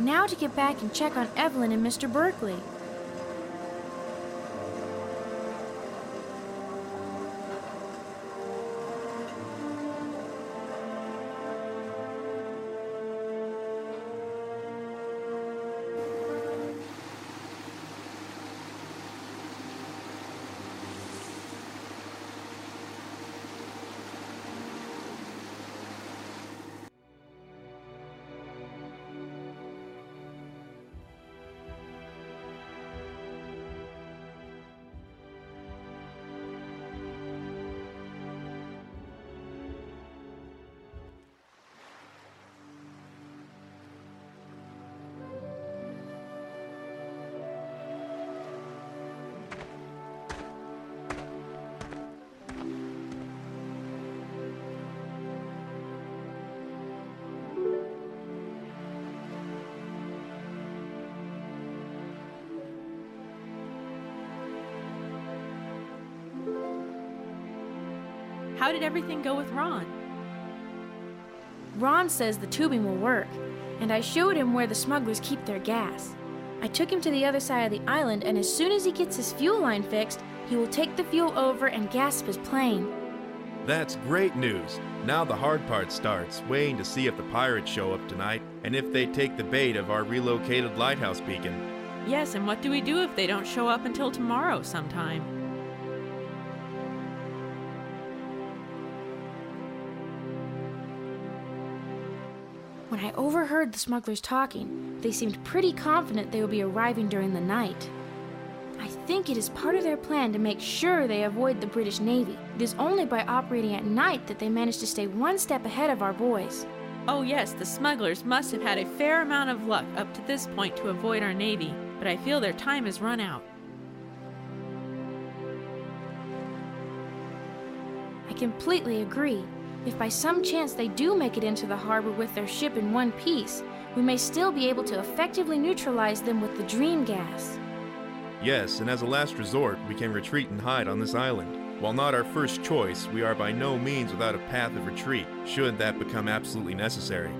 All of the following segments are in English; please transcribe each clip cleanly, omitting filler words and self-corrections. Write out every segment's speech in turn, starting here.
Now to get back and check on Evelyn and Mr. Berkeley. How did everything go with Ron? Ron says the tubing will work, and I showed him where the smugglers keep their gas. I took him to the other side of the island, and as soon as he gets his fuel line fixed, he will take the fuel over and gas his plane. That's great news. Now the hard part starts, waiting to see if the pirates show up tonight, and if they take the bait of our relocated lighthouse beacon. Yes, and what do we do if they don't show up until tomorrow sometime? When I overheard the smugglers talking, they seemed pretty confident they would be arriving during the night. I think it is part of their plan to make sure they avoid the British Navy. It is only by operating at night that they manage to stay one step ahead of our boys. Oh yes, the smugglers must have had a fair amount of luck up to this point to avoid our Navy, but I feel their time has run out. I completely agree. If by some chance they do make it into the harbor with their ship in one piece, we may still be able to effectively neutralize them with the dream gas. Yes, and as a last resort, we can retreat and hide on this island. While not our first choice, we are by no means without a path of retreat, should that become absolutely necessary.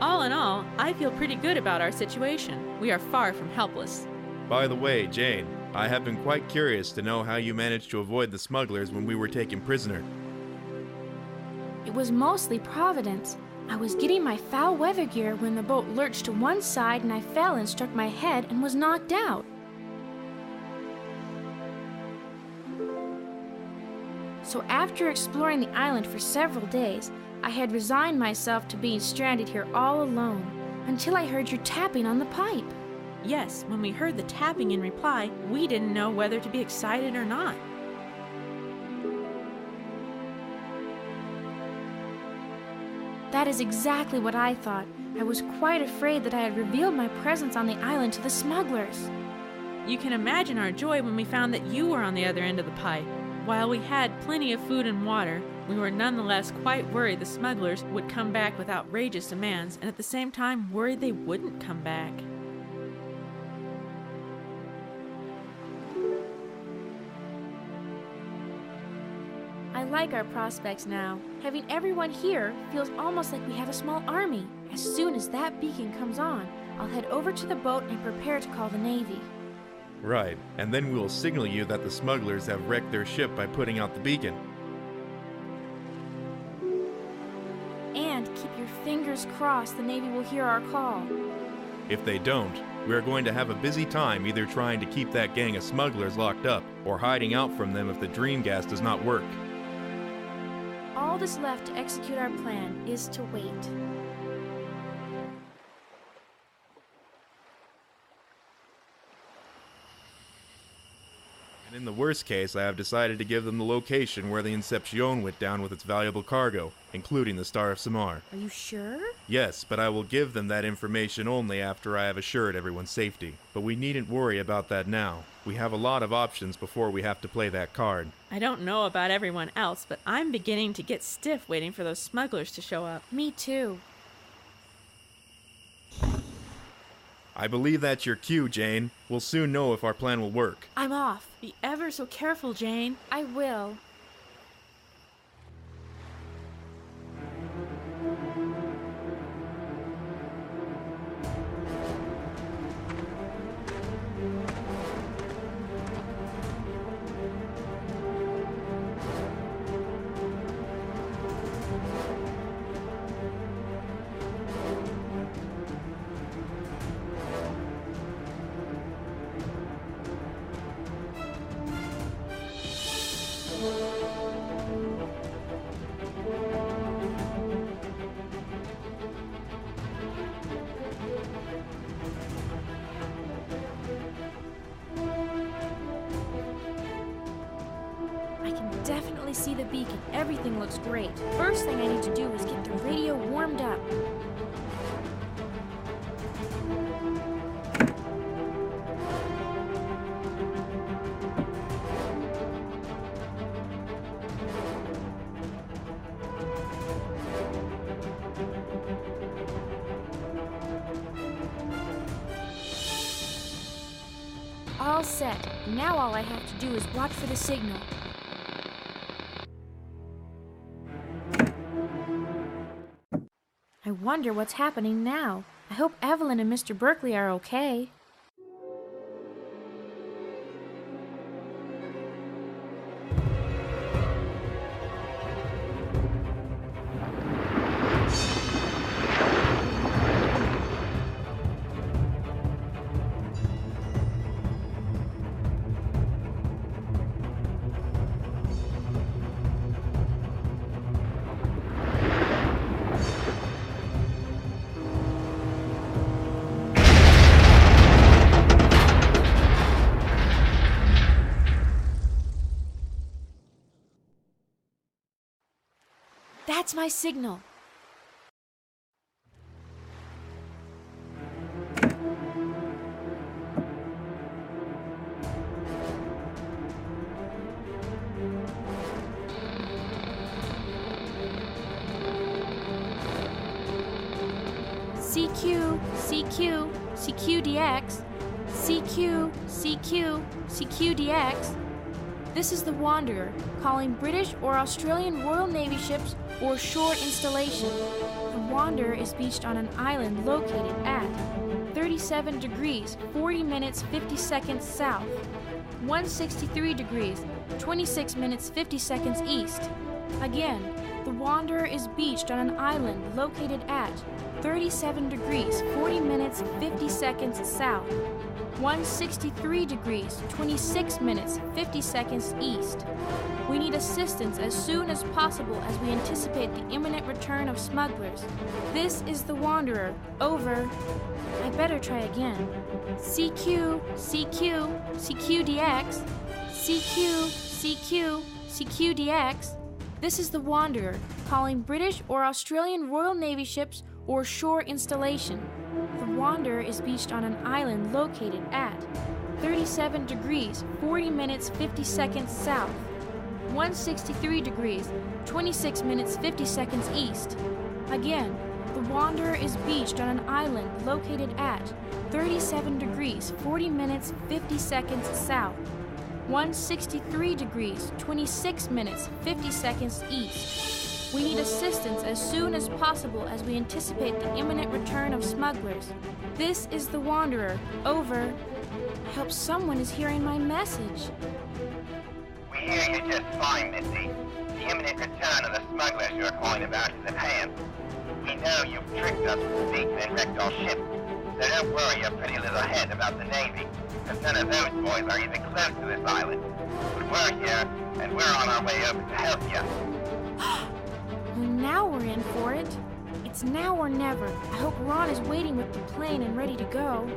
All in all, I feel pretty good about our situation. We are far from helpless. By the way, Jane, I have been quite curious to know how you managed to avoid the smugglers when we were taken prisoner. It was mostly Providence. I was getting my foul weather gear when the boat lurched to one side and I fell and struck my head and was knocked out. So after exploring the island for several days, I had resigned myself to being stranded here all alone, until I heard your tapping on the pipe. Yes, when we heard the tapping in reply, we didn't know whether to be excited or not. That is exactly what I thought. I was quite afraid that I had revealed my presence on the island to the smugglers. You can imagine our joy when we found that you were on the other end of the pipe. While we had plenty of food and water, we were nonetheless quite worried the smugglers would come back with outrageous demands, and at the same time worried they wouldn't come back. I like our prospects now. Having everyone here feels almost like we have a small army. As soon as that beacon comes on, I'll head over to the boat and prepare to call the Navy. Right, and then we will signal you that the smugglers have wrecked their ship by putting out the beacon. And keep your fingers crossed the Navy will hear our call. If they don't, we are going to have a busy time either trying to keep that gang of smugglers locked up or hiding out from them if the dream gas does not work. All that's left to execute our plan is to wait. And in the worst case, I have decided to give them the location where the Inception went down with its valuable cargo, including the Star of Samar. Are you sure? Yes, but I will give them that information only after I have assured everyone's safety. But we needn't worry about that now. We have a lot of options before we have to play that card. I don't know about everyone else, but I'm beginning to get stiff waiting for those smugglers to show up. Me too. I believe that's your cue, Jane. We'll soon know if our plan will work. I'm off. Be ever so careful, Jane. I will. definitely see the beacon. Everything looks great. First thing I need to do is get the radio warmed up. All set. Now all I have to do is watch for the signal. I wonder what's happening now. I hope Evelyn and Mr. Berkeley are okay. That's my signal. CQ, CQ, CQDX, CQ, CQ, CQDX. This is the Wanderer, calling British or Australian Royal Navy ships or shore installation. The Wanderer is beached on an island located at 37 degrees, 40 minutes, 50 seconds south, 163 degrees, 26 minutes, 50 seconds east. Again, the Wanderer is beached on an island located at 37 degrees, 40 minutes, 50 seconds south, 163 degrees, 26 minutes, 50 seconds east. We need assistance as soon as possible as we anticipate the imminent return of smugglers. This is the Wanderer. Over. I better try again. CQ, CQ, CQDX, CQ, CQ, CQDX. This is the Wanderer, calling British or Australian Royal Navy ships or shore installation. The Wanderer is beached on an island located at 37 degrees, 40 minutes, 50 seconds south, 163 degrees, 26 minutes, 50 seconds east. Again, the Wanderer is beached on an island located at 37 degrees, 40 minutes, 50 seconds south, 163 degrees, 26 minutes, 50 seconds east. We need assistance as soon as possible as we anticipate the imminent return of smugglers. This is the Wanderer. Over. I hope someone is hearing my message. We hear you just fine, Missy. The imminent return of the smugglers you are calling about is at hand. We know you've tricked us with the beacon and wrecked our ship. So don't worry your pretty little head about the Navy, because none of those boys are even close to this island. But we're here, and we're on our way over to help you. Well, now we're in for it. It's now or never. I hope Ron is waiting with the plane and ready to go.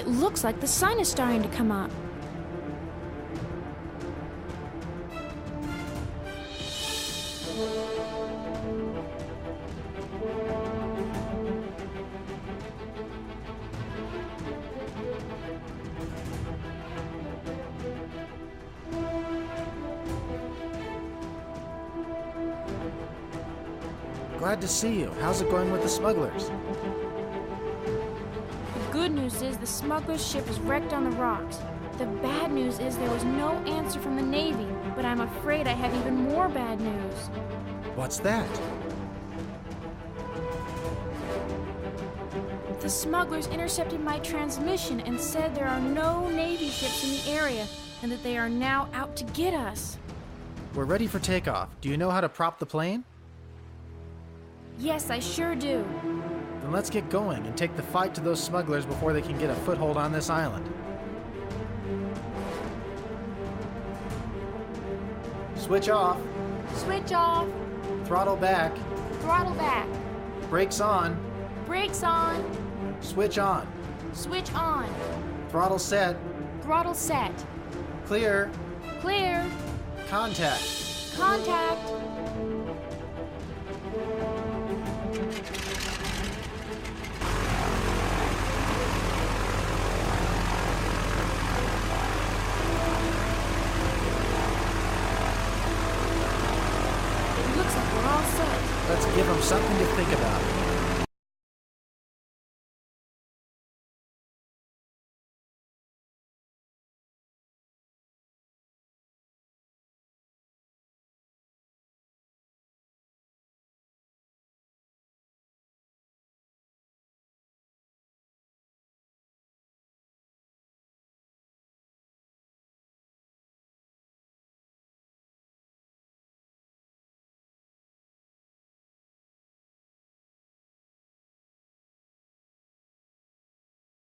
It looks like the sun is starting to come up. Glad to see you. How's it going with the smugglers? The good news is the smuggler's ship is wrecked on the rocks. The bad news is there was no answer from the Navy, but I'm afraid I have even more bad news. What's that? The smugglers intercepted my transmission and said there are no Navy ships in the area and that they are now out to get us. We're ready for takeoff. Do you know how to prop the plane? Yes, I sure do. Then let's get going and take the fight to those smugglers before they can get a foothold on this island. Switch off. Switch off. Throttle back. Throttle back. Brakes on. Brakes on. Switch on. Switch on. Throttle set. Throttle set. Clear. Clear. Contact. Contact. Looks like we're all set. Let's give them something to think about.